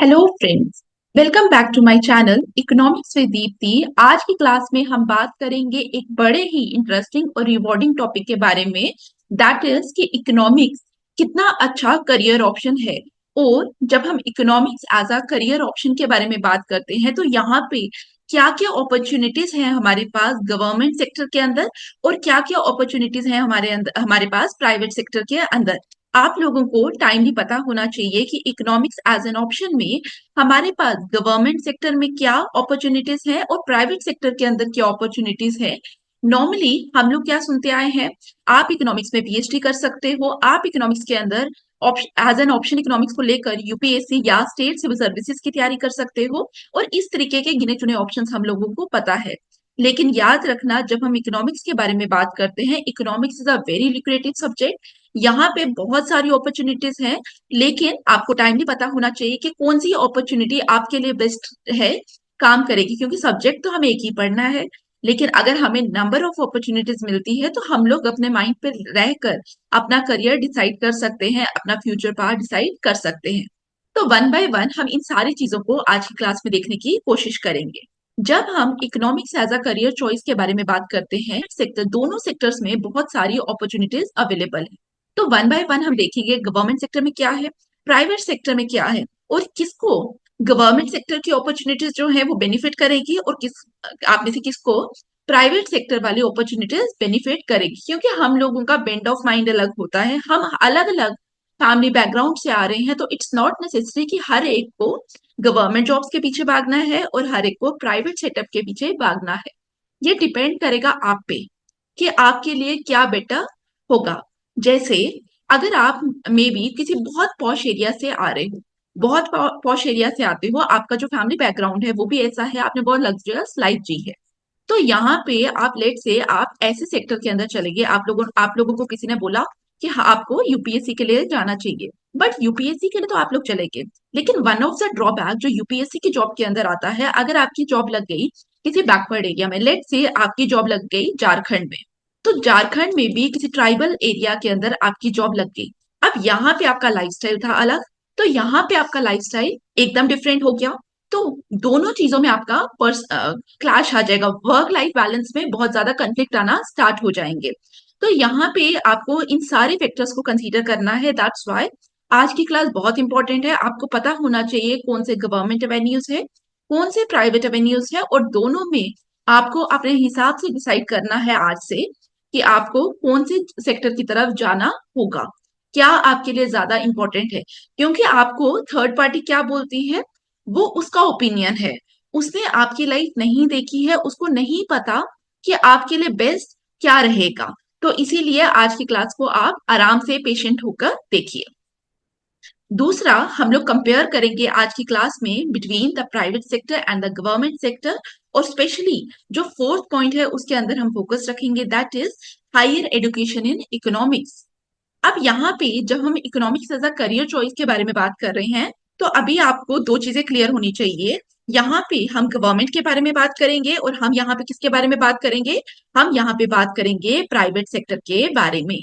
Hello friends, welcome back to my channel economics with Deepti. आज की class में हम बात करेंगे एक बड़े ही इंटरेस्टिंग और रिवॉर्डिंग टॉपिक के बारे में, दैट इज कि इकोनॉमिक्स कितना अच्छा करियर ऑप्शन है। और जब हम economics as a career option के बारे में बात करते हैं तो यहाँ पे क्या क्या अपॉर्चुनिटीज हैं हमारे पास गवर्नमेंट सेक्टर के अंदर और क्या क्या अपॉर्चुनिटीज हैं हमारे पास प्राइवेट सेक्टर के अंदर। आप लोगों को टाइमली पता होना चाहिए कि इकोनॉमिक्स एज एन ऑप्शन में हमारे पास गवर्नमेंट सेक्टर में क्या अपॉर्चुनिटीज हैं और प्राइवेट सेक्टर के अंदर क्या अपॉर्चुनिटीज हैं। नॉर्मली हम लोग क्या सुनते आए हैं, आप इकोनॉमिक्स में पीएचडी कर सकते हो, आप इकोनॉमिक्स के अंदर एज एन ऑप्शन इकोनॉमिक्स को लेकर यूपीएससी या स्टेट सिविल सर्विसेज की तैयारी कर सकते हो। और इस तरीके के गिने चुने ऑप्शंस हम लोगों को पता है। लेकिन याद रखना, जब हम इकोनॉमिक्स के बारे में बात करते हैं, economics is a very लिक्रेटिव subject. यहाँ पे बहुत सारी अपॉर्चुनिटीज हैं, लेकिन आपको टाइमली पता होना चाहिए कि कौन सी अपॉर्चुनिटी आपके लिए बेस्ट है, काम करेगी। क्योंकि सब्जेक्ट तो हमें एक ही पढ़ना है, लेकिन अगर हमें नंबर ऑफ अपॉर्चुनिटीज मिलती है तो हम लोग अपने माइंड पे रहकर अपना करियर डिसाइड कर सकते हैं, अपना फ्यूचर पाथ डिसाइड कर सकते हैं। तो वन बाय वन हम इन सारी चीजों को आज की क्लास में देखने की कोशिश करेंगे। जब हम economics as a career choice के बारे में बात करते हैं, सेक्टर दोनों सेक्टर्स में बहुत सारी अपॉर्चुनिटीज अवेलेबल है। तो वन बाय वन हम देखेंगे गवर्नमेंट सेक्टर में क्या है, प्राइवेट सेक्टर में क्या है, और किसको गवर्नमेंट सेक्टर की अपॉर्चुनिटीज जो है वो बेनिफिट करेगी और किस आप में से किसको प्राइवेट सेक्टर वाली अपॉर्चुनिटीज बेनिफिट करेगी। क्योंकि हम लोगों का बेंड ऑफ माइंड अलग होता है, हम अलग अलग फैमिली बैकग्राउंड से आ रहे हैं। तो इट्स नॉट नेसेसरी कि हर एक को गवर्नमेंट जॉब्स के पीछे भागना है और हर एक को प्राइवेट सेटअप के पीछे भागना है। ये डिपेंड करेगा आप पे कि आपके लिए क्या बेटर होगा। जैसे अगर आप मे बी किसी बहुत पॉश एरिया से आ रहे हो, बहुत पॉश एरिया से आते हो, आपका जो फैमिली बैकग्राउंड है वो भी ऐसा है, आपने बहुत लग्जरियस लाइफ जी है, तो यहाँ पे आप लेट से आप ऐसे सेक्टर के अंदर चले गए। आप लोगों को किसी ने बोला कि हाँ आपको यूपीएससी के लिए जाना चाहिए, बट यूपीएससी के लिए तो आप लोग चले गए। लेकिन वन ऑफ द ड्रॉबैक जो यूपीएससी की जॉब के अंदर आता है, अगर आपकी जॉब लग गई किसी बैकवर्ड एरिया में, लेट से आपकी जॉब लग गई झारखंड में, तो झारखंड में भी किसी ट्राइबल एरिया के अंदर आपकी जॉब लग गई। अब यहाँ पे आपका लाइफस्टाइल था अलग, तो यहाँ पे आपका लाइफस्टाइल एकदम डिफरेंट हो गया। तो दोनों चीजों में आपका क्लैश आ जाएगा, वर्क लाइफ बैलेंस में बहुत ज्यादा कंफ्लिक्ट आना स्टार्ट हो जाएंगे। तो यहाँ पे आपको इन सारे फैक्टर्स को कंसीडर करना है। दैट्स वाई आज की क्लास बहुत इंपॉर्टेंट है। आपको पता होना चाहिए कौन से गवर्नमेंट एवेन्यूज है, कौन से प्राइवेट एवेन्यूज है, और दोनों में आपको अपने हिसाब से डिसाइड करना है आज से कि आपको कौन से सेक्टर की तरफ जाना होगा, क्या आपके लिए ज्यादा इंपॉर्टेंट है। क्योंकि आपको थर्ड पार्टी क्या बोलती है वो उसका ओपिनियन है, उसने आपकी लाइफ नहीं देखी है, उसको नहीं पता कि आपके लिए बेस्ट क्या रहेगा। तो इसीलिए आज की क्लास को आप आराम से पेशेंट होकर देखिए। दूसरा, हम लोग कंपेयर करेंगे आज की क्लास में between the private sector and the government sector. और स्पेशली जो फोर्थ पॉइंट है उसके अंदर हम फोकस रखेंगे, that is higher education in economics. अब यहाँ पे जब हम economics as a career choice के बारे में बात कर रहे हैं, तो अभी आपको दो चीजें क्लियर होनी चाहिए। यहाँ पे हम गवर्नमेंट के बारे में बात करेंगे और हम यहाँ पे किसके बारे में बात करेंगे, हम यहाँ पे बात करेंगे प्राइवेट सेक्टर के बारे में।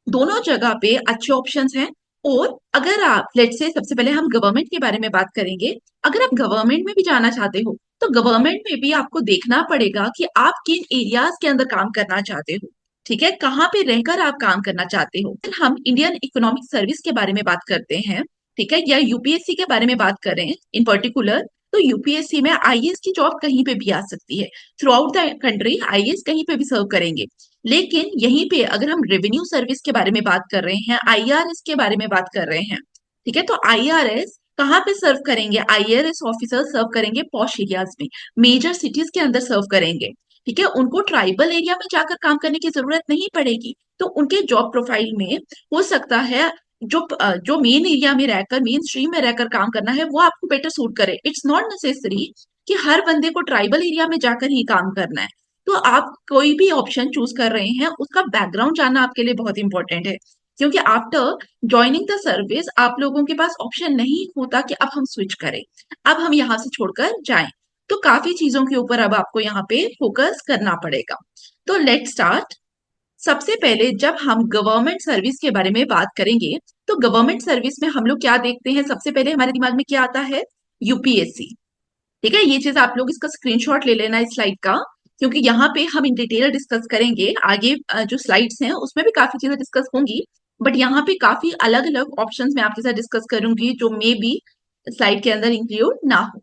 दोनों जगह पे अच्छे ऑप्शंस हैं। और अगर आप लेट से सबसे पहले हम गवर्नमेंट के बारे में बात करेंगे, अगर आप गवर्नमेंट में भी जाना चाहते हो तो गवर्नमेंट में भी आपको देखना पड़ेगा कि आप किन एरियाज के अंदर काम करना चाहते हो। ठीक है, कहाँ पे रहकर आप काम करना चाहते हो। फिर हम इंडियन इकोनॉमिक सर्विस के बारे में बात करते हैं, ठीक है, या यूपीएससी के बारे में बात करें इन पर्टिकुलर, तो यूपीएससी में आईएएस की जॉब कहीं पे भी आ सकती है। Through out the country IAS कहीं पे भी सर्व करेंगे। लेकिन यहीं पे अगर हम रेवेन्यू सर्विस के बारे में बात कर रहे हैं, आईआरएस के बारे में बात कर रहे हैं, ठीक है, तो आईआरएस कहाँ पे सर्व करेंगे, आईआरएस ऑफिसर सर्व करेंगे पॉश एरियाज में, मेजर सिटीज के अंदर सर्व करेंगे। ठीक है, उनको ट्राइबल एरिया में जाकर काम करने की जरूरत नहीं पड़ेगी। तो उनके जॉब प्रोफाइल में हो सकता है जो मेन एरिया में रहकर, मेन स्ट्रीम में रहकर काम करना है, वो आपको बेटर सूट करे। इट्स नॉट नेसेसरी कि हर बंदे को ट्राइबल एरिया में जाकर ही काम करना है। तो आप कोई भी ऑप्शन चूज कर रहे हैं, उसका बैकग्राउंड जानना आपके लिए बहुत इंपॉर्टेंट है। क्योंकि आफ्टर ज्वाइनिंग द सर्विस आप लोगों के पास ऑप्शन नहीं होता कि अब हम स्विच करें, अब हम यहाँ से छोड़कर जाएं। तो काफी चीजों के ऊपर अब आपको यहाँ पे फोकस करना पड़ेगा। तो लेट स्टार्ट। सबसे पहले जब हम गवर्नमेंट सर्विस के बारे में बात करेंगे, तो गवर्नमेंट सर्विस में हम लोग क्या देखते हैं, सबसे पहले हमारे दिमाग में क्या आता है, यूपीएससी। ठीक है, ये चीज आप लोग इसका स्क्रीनशॉट ले लेना इस स्लाइड का, क्योंकि यहाँ पे हम इन डिटेल डिस्कस करेंगे आगे। जो स्लाइड्स हैं उसमें भी काफी चीजें डिस्कस होंगी, बट यहाँ पे काफी अलग अलग ऑप्शंस मैं आपके साथ डिस्कस करूंगी जो मे बी स्लाइड के अंदर इंक्लूड ना हो।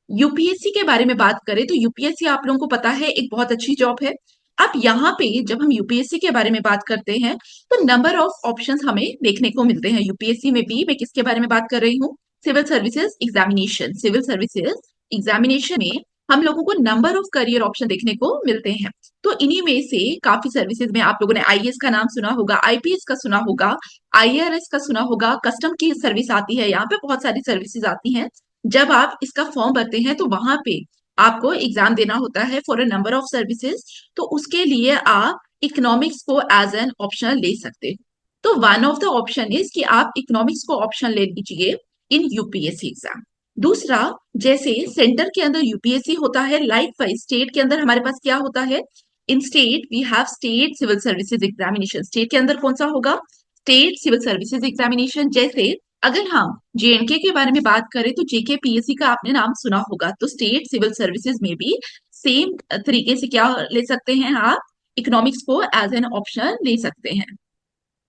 यूपीएससी के बारे में बात करें तो यूपीएससी आप लोगों को पता है एक बहुत अच्छी जॉब है। अब यहाँ पे जब हम यूपीएससी के बारे में बात करते हैं तो नंबर ऑफ ऑप्शंस हमें देखने को मिलते हैं यूपीएससी में भी। मैं किसके बारे में बात कर रही हूँ? Civil services examination. Civil services examination में हम लोगों को नंबर ऑफ करियर ऑप्शन देखने को मिलते हैं। तो इन्हीं में से काफी सर्विसेज में आप लोगों ने आईएएस का नाम सुना होगा, आईपीएस का सुना होगा, आईआरएस का सुना होगा, कस्टम की सर्विस आती है, यहाँ पे बहुत सारी सर्विसेज आती हैं। जब आप इसका फॉर्म भरते हैं तो वहां पे आपको एग्जाम देना होता है for a number of services. तो उसके लिए आप इकोनॉमिक्स को एज एन ऑप्शन ले सकते हो। तो one of the option is कि आप इकोनॉमिक्स को ऑप्शन ले लीजिए इन यूपीएससी एग्जाम। दूसरा, जैसे सेंटर के अंदर यूपीएससी होता है, लाइक वाइज स्टेट के अंदर हमारे पास क्या होता है? In state we have state civil services examination. State के अंदर कौन सा होगा? State civil services examination. जैसे अगर हम जेएनके के बारे में बात करें तो जेके पीएससी का आपने नाम सुना होगा। तो स्टेट सिविल सर्विसेज में भी सेम तरीके से क्या ले सकते हैं आप? इकोनॉमिक्स को एज एन ऑप्शन ले सकते हैं।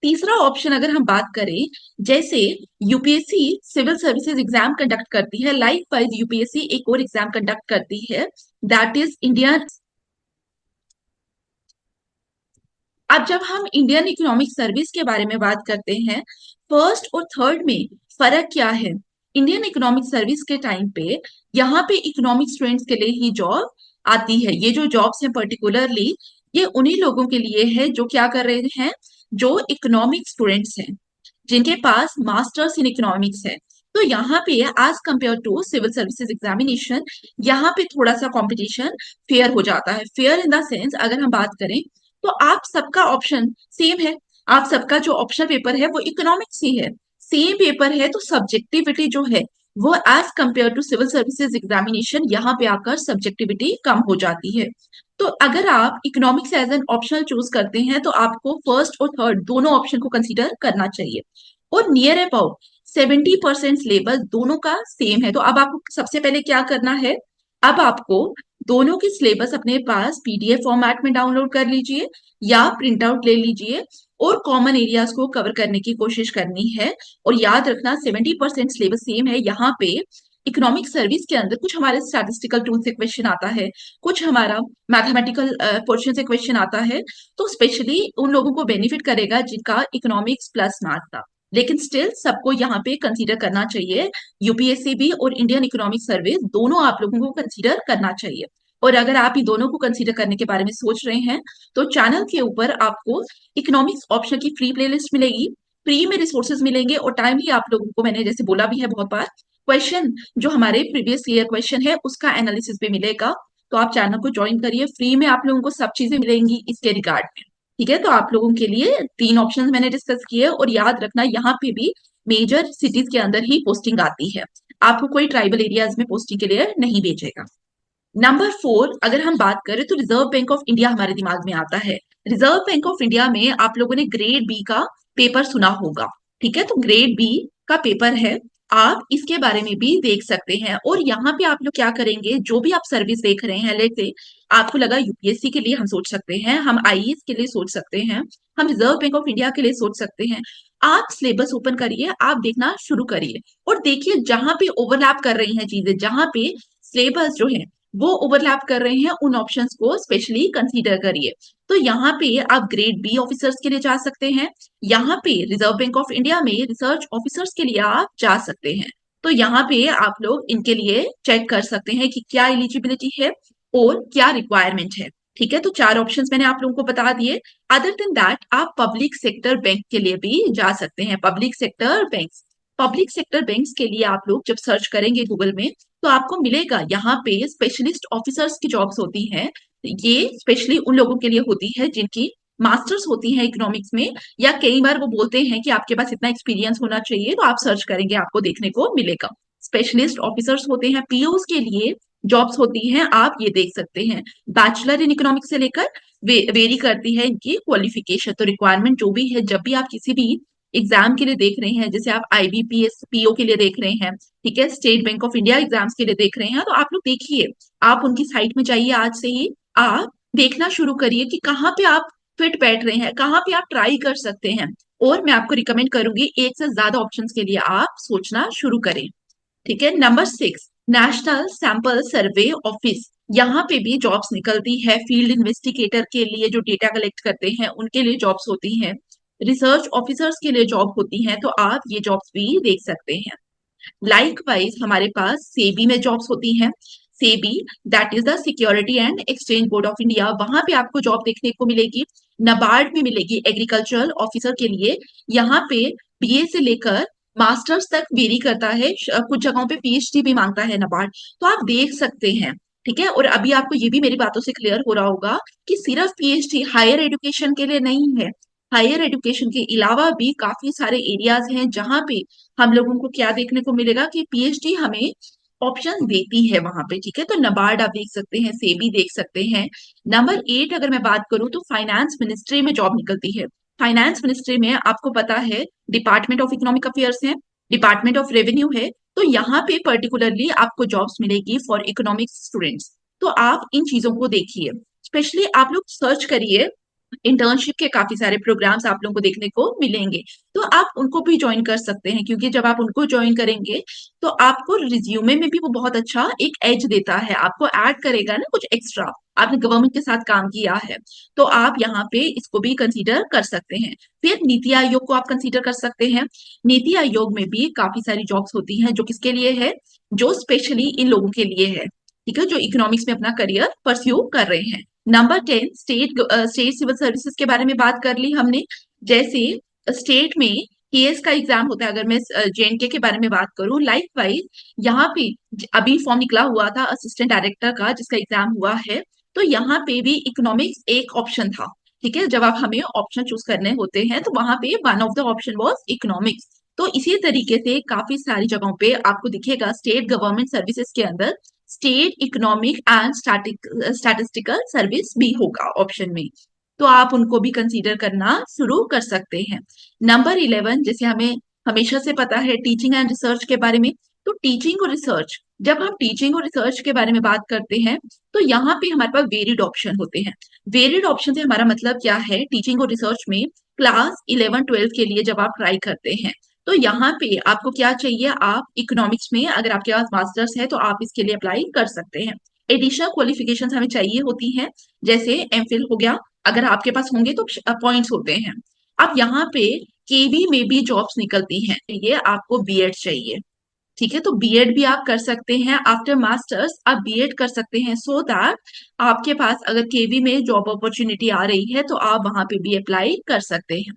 तीसरा ऑप्शन अगर हम बात करें, जैसे UPSC civil services exam conduct करती है, लाइक वाइज यूपीएससी एक और एग्जाम कंडक्ट करती है, दैट इज इंडियन। अब जब हम इंडियन इकोनॉमिक सर्विस के बारे में बात करते हैं, फर्स्ट और थर्ड में फर्क क्या है? इंडियन इकोनॉमिक सर्विस के टाइम पे यहाँ पे इकोनॉमिक स्टूडेंट्स के लिए ही जॉब आती है। ये जो जॉब्स हैं पर्टिकुलरली ये उन्हीं लोगों के लिए है जो क्या कर रहे हैं, जो इकोनॉमिक स्टूडेंट्स हैं, जिनके पास मास्टर्स इन इकोनॉमिक्स है। तो यहाँ पे as compared to civil services examination, यहाँ पे थोड़ा सा कंपटीशन फेयर हो जाता है। फेयर इन द सेंस अगर हम बात करें तो आप सबका ऑप्शन सेम है, आप सबका जो ऑप्शन पेपर है वो इकोनॉमिक्स ही है, सेम पेपर है। तो सब्जेक्टिविटी जो है वो as compared to civil services examination यहाँ पे आकर सब्जेक्टिविटी कम हो जाती है। तो अगर आप economics as an optional choose करते हैं तो आपको फर्स्ट और थर्ड दोनों ऑप्शन को कंसीडर करना चाहिए। और नियर अबाउट 70% सिलेबस दोनों का सेम है। तो अब आपको सबसे पहले क्या करना है? अब आपको दोनों की सिलेबस अपने पास पीडीएफ फॉर्मेट में डाउनलोड कर लीजिए या प्रिंट आउट ले लीजिए और कॉमन एरियाज को कवर करने की कोशिश करनी है। और याद रखना 70% सिलेबस सेम है। यहाँ पे इकोनॉमिक सर्विस के अंदर कुछ हमारे स्टैटिस्टिकल टूल से क्वेश्चन आता है, कुछ हमारा मैथमेटिकल पोर्शन से क्वेश्चन आता है। तो स्पेशली उन लोगों को बेनिफिट करेगा जिनका इकोनॉमिक्स प्लस मैथ था, लेकिन स्टिल सबको यहाँ पे कंसीडर करना चाहिए। यूपीएससी भी और इंडियन इकोनॉमिक सर्विस दोनों आप लोगों को कंसीडर करना चाहिए। और अगर आप ये दोनों को कंसीडर करने के बारे में सोच रहे हैं तो चैनल के ऊपर आपको इकोनॉमिक्स ऑप्शन की फ्री प्लेलिस्ट मिलेगी, फ्री में रिसोर्सेज मिलेंगे और टाइमली आप लोगों को, मैंने जैसे बोला भी है बहुत बार, क्वेश्चन जो हमारे प्रीवियस ईयर क्वेश्चन है उसका एनालिसिस भी मिलेगा। तो आप चैनल को ज्वाइन करिए, फ्री में आप लोगों को सब चीजें मिलेंगी इसके रिगार्ड में। ठीक है, तो आप लोगों के लिए तीन ऑप्शन मैंने डिस्कस किए और याद रखना यहाँ पे भी मेजर सिटीज के अंदर ही पोस्टिंग आती है, आपको कोई ट्राइबल एरियाज में पोस्टिंग के लिए नहीं भेजेगा। नंबर 4 अगर हम बात करें तो रिजर्व बैंक ऑफ इंडिया हमारे दिमाग में आता है। रिजर्व बैंक ऑफ इंडिया में आप लोगों ने ग्रेड बी का पेपर सुना होगा। ठीक है, तो ग्रेड बी का पेपर है, आप इसके बारे में भी देख सकते हैं। और यहाँ पे आप लोग क्या करेंगे, जो भी आप सर्विस देख रहे हैं, लेट से आपको लगा यूपीएससी के लिए हम सोच सकते हैं, हम आईएएस के लिए सोच सकते हैं, हम रिजर्व बैंक ऑफ इंडिया के लिए सोच सकते हैं। आप सिलेबस ओपन करिए, आप देखना शुरू करिए और देखिए जहां पे ओवरलैप कर रही हैं चीजें, जहां पे सिलेबस जो है वो ओवरलैप कर रहे हैं, उन ऑप्शंस को स्पेशली कंसीडर करिए। तो यहाँ पे आप ग्रेड बी ऑफिसर्स के लिए जा सकते हैं, यहाँ पे रिजर्व बैंक ऑफ इंडिया में रिसर्च ऑफिसर्स के लिए आप जा सकते हैं। तो यहाँ पे आप लोग इनके लिए चेक कर सकते हैं कि क्या एलिजिबिलिटी है और क्या रिक्वायरमेंट है। ठीक है, तो चार ऑप्शंस मैंने आप लोगों को बता दिए। अदर देन दैट आप पब्लिक सेक्टर बैंक के लिए भी जा सकते हैं। Public sector banks, public sector banks के लिए आप लोग जब सर्च करेंगे गूगल में तो आपको मिलेगा यहाँ पे स्पेशलिस्ट ऑफिसर्स की जॉब्स होती हैं। ये स्पेशली उन लोगों के लिए होती है जिनकी मास्टर्स होती है इकोनॉमिक्स में, या कई बार वो बोलते हैं कि आपके पास इतना एक्सपीरियंस होना चाहिए, तो आप सर्च करेंगे आपको देखने को मिलेगा। स्पेशलिस्ट ऑफिसर्स होते हैं, पीओस के लिए जॉब्स होती हैं, आप ये देख सकते हैं। बैचलर इन इकोनॉमिक्स से लेकर वेरी करती है इनकी क्वालिफिकेशन। तो रिक्वायरमेंट जो भी है, जब भी आप किसी भी एग्जाम के लिए देख रहे हैं, जैसे आप आईबीपीएस पीओ के लिए देख रहे हैं, ठीक है, state bank of India exams के लिए देख रहे हैं, तो आप लोग देखिए, आप उनकी साइट में जाइए, आज से ही आप देखना शुरू करिए कि कहाँ पे आप फिट बैठ रहे हैं, कहाँ पे आप ट्राई कर सकते हैं। और मैं आपको रिकमेंड करूंगी एक से ज्यादा ऑप्शंस के लिए आप सोचना शुरू करें। ठीक है, number 6, national sample survey office. यहाँ पे भी जॉब्स निकलती है, फील्ड इन्वेस्टिगेटर के लिए जो डेटा कलेक्ट करते हैं उनके लिए जॉब्स होती हैं, रिसर्च ऑफिसर्स के लिए जॉब होती हैं, तो आप ये जॉब्स भी देख सकते हैं। लाइक वाइज हमारे पास सेबी में जॉब्स होती हैं। SEBI, that is the security and exchange board of India, वहां पे आपको जॉब देखने को मिलेगी। नबार्ड में मिलेगी एग्रीकल्चरल ऑफिसर के लिए, यहाँ पे बीए से लेकर मास्टर्स तक वेरी करता है, कुछ जगहों पे पीएचडी भी मांगता है नबार्ड, तो आप देख सकते हैं। ठीक है, और अभी आपको ये भी मेरी बातों से क्लियर हो रहा होगा कि सिर्फ पीएचडी हायर एजुकेशन के लिए नहीं है, हायर एजुकेशन के अलावा भी काफी सारे एरियाज हैं जहां पे हम लोगों को क्या देखने को मिलेगा कि पीएचडी हमें ऑप्शन देती है वहां पे। ठीक है, तो नबार्ड आप देख सकते हैं, सेबी देख सकते हैं। नंबर 8 अगर मैं बात करूं तो फाइनेंस मिनिस्ट्री में जॉब निकलती है। फाइनेंस मिनिस्ट्री में आपको पता है डिपार्टमेंट ऑफ इकोनॉमिक अफेयर्स है, डिपार्टमेंट ऑफ रेवेन्यू है, तो यहाँ पे पर्टिकुलरली आपको जॉब्स मिलेगी फॉर इकोनॉमिक्स स्टूडेंट्स। तो आप इन चीजों को देखिए, स्पेशली आप लोग सर्च करिए, इंटर्नशिप के काफी सारे प्रोग्राम्स आप लोगों को देखने को मिलेंगे, तो आप उनको भी ज्वाइन कर सकते हैं, क्योंकि जब आप उनको ज्वाइन करेंगे तो आपको रिज्यूमे में भी वो बहुत अच्छा एक एज देता है, आपको ऐड करेगा ना कुछ एक्स्ट्रा, आपने गवर्नमेंट के साथ काम किया है, तो आप यहाँ पे इसको भी कंसीडर कर सकते हैं। फिर नीति आयोग को आप कंसीडर कर सकते हैं। नीति आयोग में भी काफी सारी जॉब्स होती हैं, जो किसके लिए है, जो स्पेशली इन लोगों के लिए है, ठीक है, जो इकोनॉमिक्स में अपना करियर परस्यू कर रहे हैं। नंबर 10, स्टेट सिविल सर्विसेज के बारे में बात कर ली हमने। जैसे स्टेट में केएस का एग्जाम होता है, अगर मैं जेएनके के बारे में बात करूं, लाइक वाइज यहाँ पे अभी फॉर्म निकला हुआ था असिस्टेंट डायरेक्टर का जिसका एग्जाम हुआ है, तो यहाँ पे भी इकोनॉमिक्स एक ऑप्शन था। ठीक है, जब आप हमें ऑप्शन चूज करने होते हैं तो वहां पे one of the option was economics. तो इसी तरीके से काफी सारी जगहों पे आपको दिखेगा स्टेट गवर्नमेंट सर्विसेज के अंदर state economic and statistical service भी होगा ऑप्शन में, तो आप उनको भी कंसीडर करना शुरू कर सकते हैं। नंबर 11, जैसे हमें हमेशा से पता है टीचिंग एंड रिसर्च के बारे में, तो टीचिंग और रिसर्च, जब हम टीचिंग और रिसर्च के बारे में बात करते हैं तो यहाँ पे हमारे पास वेरिड ऑप्शन होते हैं। वेरिड ऑप्शन से हमारा मतलब क्या है, टीचिंग और रिसर्च में क्लास 11-12 के लिए जब आप ट्राई करते हैं तो यहाँ पे आपको क्या चाहिए, आप इकोनॉमिक्स में अगर आपके पास मास्टर्स है तो आप इसके लिए अप्लाई कर सकते हैं। एडिशनल क्वालिफिकेशंस हमें चाहिए होती हैं, जैसे एमफिल हो गया, अगर आपके पास होंगे तो पॉइंट्स होते हैं। अब यहाँ पे केवी में भी जॉब्स निकलती हैं, ये आपको बीएड चाहिए। ठीक है, तो बीएड भी आप कर सकते हैं, आफ्टर मास्टर्स आप बीएड कर सकते हैं, सो दैट आपके पास अगर केवी में जॉब अपॉर्चुनिटी आ रही है तो आप वहां पे भी अप्लाई कर सकते हैं।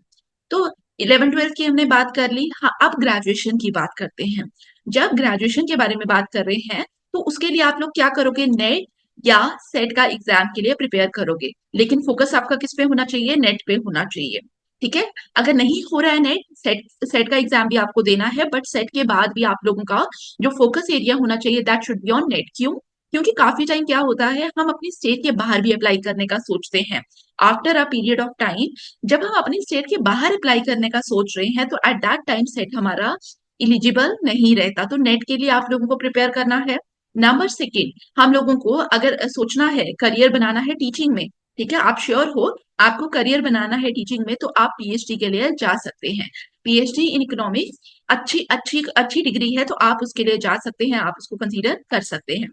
तो 11-12 की हमने बात कर ली। हाँ, अब ग्रेजुएशन की बात करते हैं। जब ग्रेजुएशन के बारे में बात कर रहे हैं तो उसके लिए आप लोग क्या करोगे, नेट या सेट का एग्जाम के लिए प्रिपेयर करोगे, लेकिन फोकस आपका किस पे होना चाहिए, नेट पे होना चाहिए। ठीक है, अगर नहीं हो रहा है नेट, सेट सेट का एग्जाम भी आपको देना है, बट सेट के बाद भी आप लोगों का जो फोकस एरिया होना चाहिए that should be on net. क्यों, क्योंकि काफी टाइम क्या होता है, हम अपनी स्टेट के बाहर भी अप्लाई करने का सोचते हैं। After a period of time जब हम अपनी स्टेट के बाहर अप्लाई करने का सोच रहे हैं तो एट दैट टाइम सेट हमारा इलिजिबल नहीं रहता, तो नेट के लिए आप लोगों को प्रिपेयर करना है। नंबर सेकेंड, हम लोगों को अगर सोचना है करियर बनाना है टीचिंग में, ठीक है, आप श्योर हो आपको करियर बनाना है टीचिंग में, तो आप पीएचडी के लिए जा सकते हैं। पीएचडी इन इकोनॉमिक्स अच्छी अच्छी अच्छी डिग्री है, तो आप उसके लिए जा सकते हैं, आप उसको कंसीडर कर सकते हैं।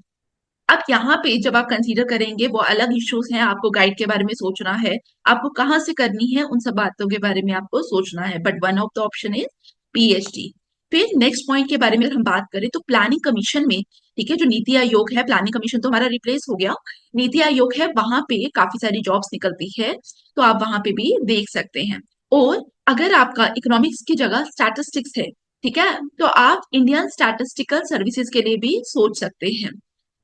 अब यहाँ पे जब आप कंसीडर करेंगे वो अलग इश्यूज हैं, आपको गाइड के बारे में सोचना है, आपको कहाँ से करनी है उन सब बातों के बारे में आपको सोचना है, but one of the option is PhD. फिर नेक्स्ट पॉइंट के बारे में अगर हम बात करें तो प्लानिंग कमीशन में, ठीक है, जो नीति आयोग है, प्लानिंग कमीशन तो हमारा रिप्लेस हो गया, नीति आयोग है, वहां पे काफी सारी जॉब्स निकलती है, तो आप वहां पे भी देख सकते हैं। और अगर आपका इकोनॉमिक्स की जगह स्टैटिस्टिक्स है, ठीक है, तो आप इंडियन स्टैटिस्टिकल सर्विसेज के लिए भी सोच सकते हैं।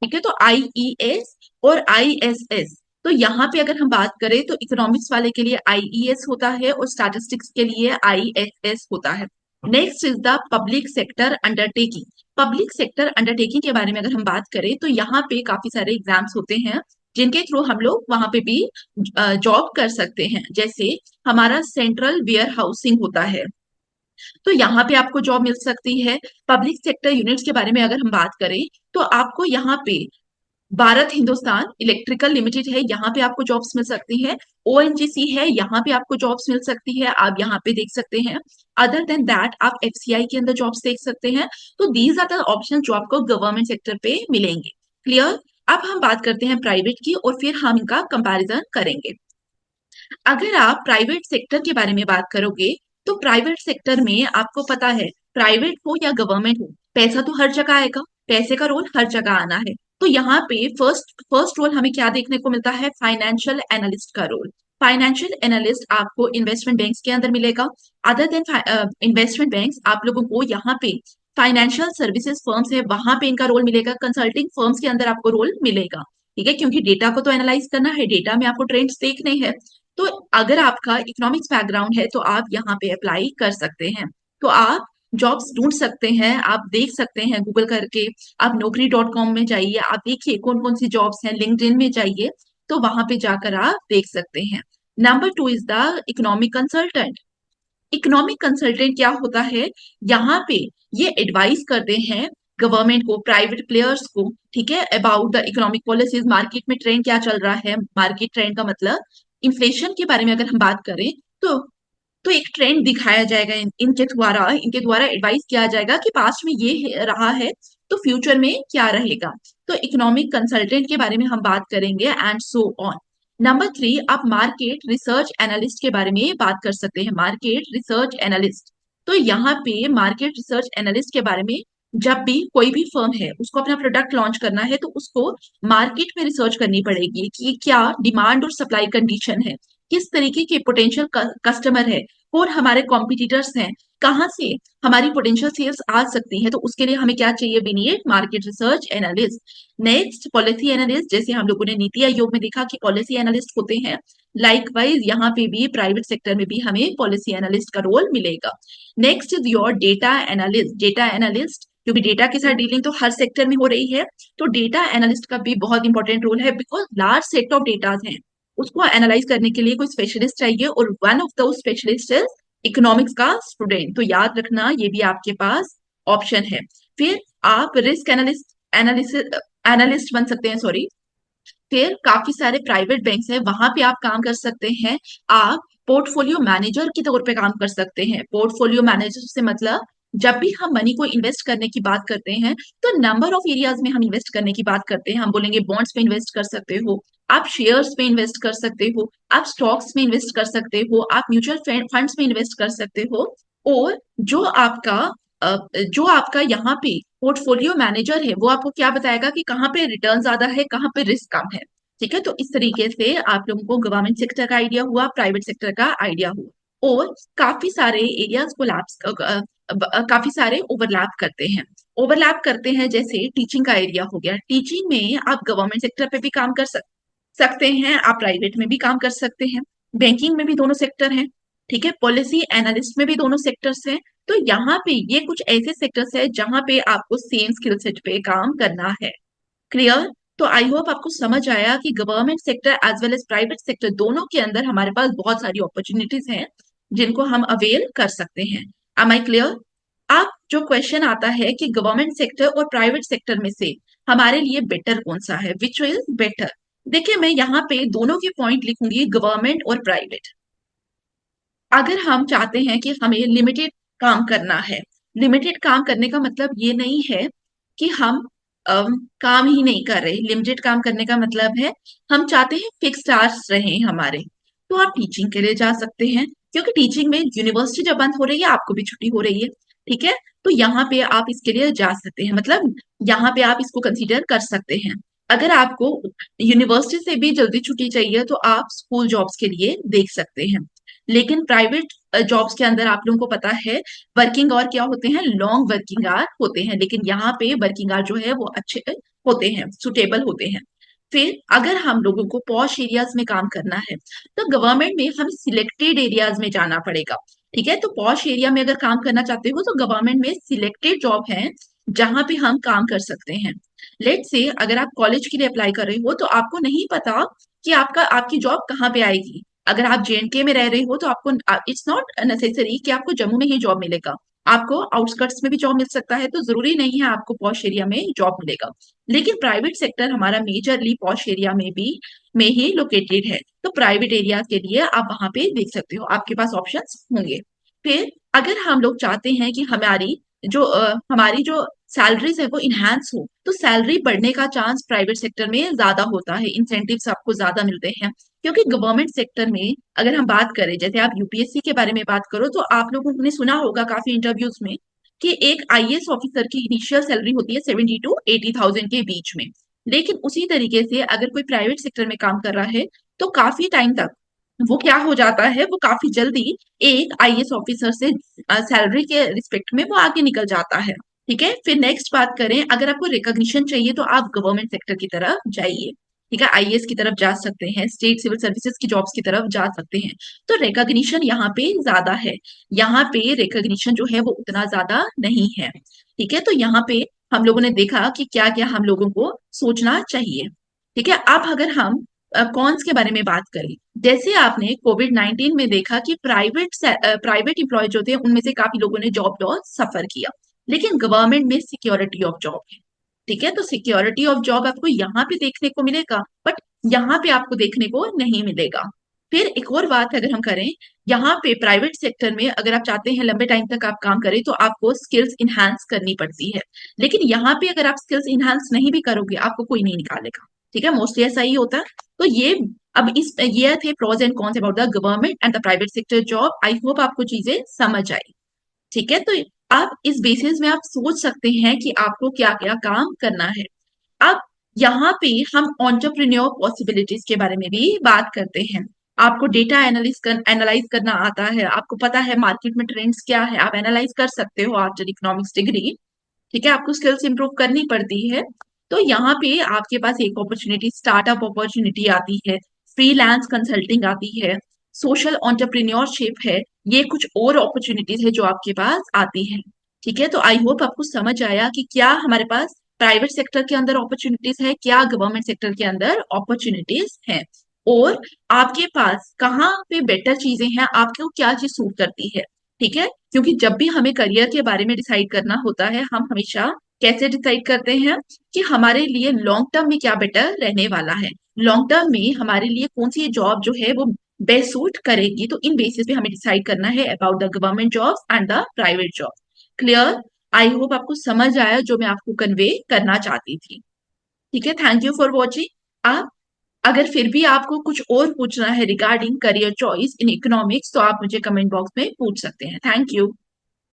ठीक है, तो आईईएस और आईएसएस, तो यहाँ पे अगर हम बात करें तो इकोनॉमिक्स वाले के लिए आईईएस होता है और स्टैटिस्टिक्स के लिए आईएसएस होता है। Next is the public sector undertaking. Public sector undertaking के बारे में अगर हम बात करें तो यहाँ पे काफी सारे एग्जाम्स होते हैं जिनके थ्रू हम लोग वहां पे भी जॉब कर सकते हैं, जैसे हमारा सेंट्रल वेयर हाउसिंग होता है, तो यहाँ पे आपको जॉब मिल सकती है। पब्लिक सेक्टर यूनिट्स के बारे में अगर हम बात करें तो आपको यहाँ पे भारत हिंदुस्तान इलेक्ट्रिकल लिमिटेड है, यहाँ पे आपको जॉब्स मिल सकती है। ओएनजीसी है, यहाँ पे आपको जॉब्स मिल सकती है, आप यहाँ पे देख सकते हैं। अदर देन दैट आप एफसीआई के अंदर जॉब्स देख सकते हैं। तो दीज आर द ऑप्शन जो आपको गवर्नमेंट सेक्टर पे मिलेंगे। क्लियर। अब हम बात करते हैं प्राइवेट की और फिर हम इनका कंपैरिजन करेंगे। अगर आप प्राइवेट सेक्टर के बारे में बात करोगे तो प्राइवेट सेक्टर में आपको पता है, प्राइवेट हो या गवर्नमेंट हो, पैसा तो हर जगह आएगा, पैसे का रोल हर जगह आना है। तो यहाँ पे फर्स्ट फर्स्ट रोल हमें क्या देखने को मिलता है, फाइनेंशियल एनालिस्ट का रोल। फाइनेंशियल एनालिस्ट आपको इन्वेस्टमेंट बैंक्स के अंदर मिलेगा। अदर देन इन्वेस्टमेंट बैंक्स आप लोगों को यहाँ पे फाइनेंशियल सर्विसेज फर्म्स है, वहां पे इनका रोल मिलेगा। कंसल्टिंग फर्म्स के अंदर आपको रोल मिलेगा। ठीक है, क्योंकि डेटा को तो एनालाइज करना है, डेटा में आपको ट्रेंड्स देखने हैं। तो अगर आपका इकोनॉमिक्स बैकग्राउंड है तो आप यहाँ पे अप्लाई कर सकते हैं। तो आप जॉब्स ढूंढ सकते हैं, आप देख सकते हैं गूगल करके। आप नौकरी.com में जाइए, आप देखिए कौन कौन सी जॉब्स हैं। लिंक्डइन में जाइए, तो वहां पे जाकर आप देख सकते हैं। Number two is the economic consultant. Economic consultant क्या होता है, यहाँ पे ये एडवाइस करते हैं गवर्नमेंट को, प्राइवेट प्लेयर्स को, ठीक है, about the economic policies. Market में ट्रेंड क्या चल रहा है, मार्केट ट्रेंड का मतलब इन्फ्लेशन के बारे में अगर हम बात करें तो एक ट्रेंड दिखाया जाएगा। इनके द्वारा एडवाइस किया जाएगा कि पास्ट में ये रहा है तो फ्यूचर में क्या रहेगा। तो इकोनॉमिक कंसल्टेंट के बारे में हम बात करेंगे and so on. Number three, आप मार्केट रिसर्च एनालिस्ट के बारे में बात कर सकते हैं। मार्केट रिसर्च एनालिस्ट, तो यहाँ पे मार्केट रिसर्च एनालिस्ट के बारे में, जब भी कोई भी फर्म है उसको अपना प्रोडक्ट लॉन्च करना है तो उसको मार्केट में रिसर्च करनी पड़ेगी कि क्या डिमांड और सप्लाई कंडीशन है, किस तरीके के पोटेंशियल कस्टमर है और हमारे कॉम्पिटिटर्स हैं, कहाँ से हमारी पोटेंशियल सेल्स आ सकती है। तो उसके लिए हमें क्या चाहिए, we need market research analyst. Next, policy analyst. जैसे हम लोगों ने नीति आयोग में देखा कि पॉलिसी एनालिस्ट होते हैं, लाइकवाइज यहाँ पे भी प्राइवेट सेक्टर में भी हमें पॉलिसी एनालिस्ट का रोल मिलेगा। Next is your data analyst. Data analyst, क्योंकि डेटा के साथ डीलिंग तो हर सेक्टर में हो रही है, तो डेटा एनालिस्ट का भी बहुत इंपॉर्टेंट रोल है, because large set of data हैं, उसको एनालाइज करने के लिए कोई स्पेशलिस्ट चाहिए और one of the specialist is economics का स्टूडेंट। तो याद रखना ये भी आपके पास ऑप्शन है। फिर आप रिस्क एनालिस्ट एनालिसिस एनालिस्ट बन सकते हैं, सॉरी। फिर काफी सारे प्राइवेट बैंक्स हैं, वहां पे आप काम कर सकते हैं। आप पोर्टफोलियो मैनेजर के तौर पे काम कर सकते हैं। पोर्टफोलियो मैनेजर से मतलब, जब भी हम मनी को इन्वेस्ट करने की बात करते हैं तो नंबर ऑफ एरियाज में हम इन्वेस्ट करने की बात करते हैं। हम बोलेंगे बॉन्ड्स पे इन्वेस्ट कर सकते हो, आप शेयर्स पे इन्वेस्ट कर सकते हो, आप स्टॉक्स में इन्वेस्ट कर सकते हो, आप म्यूचुअल फंड्स में इन्वेस्ट कर सकते हो। और जो आपका जो आपका यहाँ पे पोर्टफोलियो मैनेजर है वो आपको क्या बताएगा कि कहाँ पे रिटर्न ज्यादा है, कहाँ पे रिस्क कम है। ठीक है, तो इस तरीके से आप लोगों को गवर्नमेंट सेक्टर का आइडिया हुआ, प्राइवेट सेक्टर का आइडिया हुआ। और काफी सारे एरियाज को काफी सारे ओवरलैप करते हैं। ओवरलैप करते हैं, जैसे टीचिंग का एरिया हो गया। टीचिंग में आप गवर्नमेंट सेक्टर पे भी काम कर सकते हैं, आप प्राइवेट में भी काम कर सकते हैं। बैंकिंग में भी दोनों सेक्टर हैं, ठीक है। पॉलिसी एनालिस्ट में भी दोनों सेक्टर्स हैं। तो यहाँ पे ये कुछ ऐसे सेक्टर्स है जहां पे आपको सेम स्किल सेट पे काम करना है। क्लियर। तो आई होप आपको समझ आया कि government sector as well as private sector दोनों के अंदर हमारे पास बहुत सारी अपॉर्चुनिटीज हैं जिनको हम अवेल कर सकते हैं। Am I clear. अब जो क्वेश्चन आता है कि गवर्नमेंट सेक्टर और प्राइवेट सेक्टर में से हमारे लिए बेटर कौन सा है, विच इज बेटर। देखिए, मैं यहाँ पे दोनों के पॉइंट लिखूंगी, गवर्नमेंट और प्राइवेट। अगर हम चाहते हैं कि हमें लिमिटेड काम करना है, लिमिटेड काम करने का मतलब ये नहीं है कि हम काम ही नहीं कर रहे। लिमिटेड काम करने का मतलब है हम चाहते हैं फिक्स आवर्स रहे हमारे, तो आप टीचिंग के लिए जा सकते हैं, क्योंकि टीचिंग में यूनिवर्सिटी जब बंद हो रही है आपको भी छुट्टी हो रही है। ठीक है, तो यहाँ पे आप इसके लिए जा सकते हैं, मतलब यहाँ पे आप इसको कंसीडर कर सकते हैं। अगर आपको यूनिवर्सिटी से भी जल्दी छुट्टी चाहिए तो आप स्कूल जॉब्स के लिए देख सकते हैं। लेकिन प्राइवेट जॉब्स के अंदर आप लोगों को पता है वर्किंग आवर क्या होते हैं, लॉन्ग वर्किंग आवर होते हैं, लेकिन यहाँ पे वर्किंग आवर जो है वो अच्छे होते हैं, सुटेबल होते हैं। फिर अगर हम लोगों को पॉश एरियाज में काम करना है तो गवर्नमेंट में हमें सिलेक्टेड एरियाज में जाना पड़ेगा। ठीक है, तो पॉश एरिया में अगर काम करना चाहते हो तो गवर्नमेंट में सिलेक्टेड जॉब है जहां पे हम काम कर सकते हैं। लेट से अगर आप कॉलेज के लिए अप्लाई कर रहे हो तो आपको नहीं पता कि आपकी जॉब कहाँ पे आएगी, अगर आप जेएनके में रह रहे हो तो आपको इट्स नॉट नेसेसरी कि आपको जम्मू में ही जॉब मिलेगा। आपको आउटस्कर्ट्स में भी जॉब मिल सकता है, तो जरूरी नहीं है आपको पॉश एरिया में जॉब मिलेगा। लेकिन प्राइवेट सेक्टर हमारा मेजरली पॉश एरिया में ही लोकेटेड है, तो प्राइवेट एरिया के लिए आप वहां पे देख सकते हो, आपके पास ऑप्शंस होंगे। फिर अगर हम लोग चाहते हैं कि हमारी जो सैलरीज है वो इनहेंस हो, तो सैलरी बढ़ने का चांस प्राइवेट सेक्टर में ज्यादा होता है, इंसेंटिव्स आपको ज्यादा मिलते हैं। क्योंकि गवर्नमेंट सेक्टर में अगर हम बात करें, जैसे आप यूपीएससी के बारे में बात करो, तो आप लोगों ने सुना होगा काफी इंटरव्यूज में कि एक आईएएस ऑफिसर की इनिशियल सैलरी होती है 70 to 80,000 के बीच में। लेकिन उसी तरीके से अगर कोई प्राइवेट सेक्टर में काम कर रहा है, तो काफी टाइम तक वो क्या हो जाता है, वो काफी जल्दी एक आईएएस ऑफिसर से सैलरी के रिस्पेक्ट में वो आगे निकल जाता है। ठीक है, फिर नेक्स्ट बात करें, अगर आपको रिकॉग्निशन चाहिए तो आप गवर्नमेंट सेक्टर की तरफ जाइए। ठीक है, आईएएस की तरफ जा सकते हैं, स्टेट सिविल सर्विसेज की जॉब्स की तरफ जा सकते हैं। तो रिकॉग्निशन यहाँ पे ज्यादा है, यहाँ पे रिकॉग्निशन जो है वो उतना ज्यादा नहीं है। ठीक है, तो यहाँ पे हम लोगों ने देखा कि क्या क्या हम लोगों को सोचना चाहिए। ठीक है, अब अगर हम कॉन्स के बारे में बात करें, जैसे आपने कोविड-19 में देखा कि प्राइवेट एम्प्लॉय जो थे उनमें से काफी लोगों ने जॉब लॉस सफर किया, लेकिन गवर्नमेंट में सिक्योरिटी ऑफ जॉब है। ठीक है, तो सिक्योरिटी ऑफ जॉब आपको यहाँ पे देखने को मिलेगा, बट यहाँ पे आपको देखने को नहीं मिलेगा। फिर एक और बात अगर हम करें, यहाँ पे प्राइवेट सेक्टर में अगर आप चाहते हैं लंबे टाइम तक आप काम करें, तो आपको स्किल्स इनहांस करनी पड़ती है। लेकिन यहाँ पे अगर आप स्किल्स इनहांस नहीं भी करोगे, आपको कोई नहीं निकालेगा। ठीक है, मोस्टली ऐसा ही होता है। तो ये थे pros and cons about the government and the private sector job. I hope आपको चीजें समझ आई। ठीक है, तो आप इस बेसिस में आप सोच सकते हैं कि आपको क्या क्या काम करना है। अब यहाँ पे हम एंटरप्रेन्योर पॉसिबिलिटीज के बारे में भी बात करते हैं। आपको डेटा एनालाइज करना आता है, आपको पता है मार्केट में ट्रेंड्स क्या है, आप एनालाइज कर सकते हो आफ्टर इकोनॉमिक्स डिग्री। ठीक है, आपको स्किल्स इंप्रूव करनी पड़ती है। तो यहाँ पे आपके पास एक अपॉर्चुनिटी स्टार्टअप अपॉर्चुनिटी आती है, फ्रीलांस कंसल्टिंग आती है, सोशल एंटरप्रेन्योरशिप है, ये कुछ और अपॉर्चुनिटीज है जो आपके पास आती है। ठीक है, तो आई होप आपको समझ आया कि क्या हमारे पास प्राइवेट सेक्टर के अंदर अपॉर्चुनिटीज है, क्या गवर्नमेंट सेक्टर के अंदर अपॉर्चुनिटीज है, और आपके पास कहाँ पे बेटर चीजें हैं, आपको क्या चीज सूट करती है। ठीक है, क्योंकि जब भी हमें करियर के बारे में डिसाइड करना होता है, हम हमेशा कैसे डिसाइड करते हैं कि हमारे लिए लॉन्ग टर्म में क्या बेटर रहने वाला है, लॉन्ग टर्म में हमारे लिए कौन सी जॉब जो है वो बेस्ट सूट करेगी। तो इन बेसिस पे हमें डिसाइड करना है about the government jobs and the private job. Clear? I hope आपको समझ आया जो मैं आपको कन्वे करना चाहती थी। ठीक है, थैंक यू फॉर वॉचिंग। आप अगर फिर भी आपको कुछ और पूछना है regarding career choice in economics, तो आप मुझे कमेंट बॉक्स में पूछ सकते हैं। Thank you.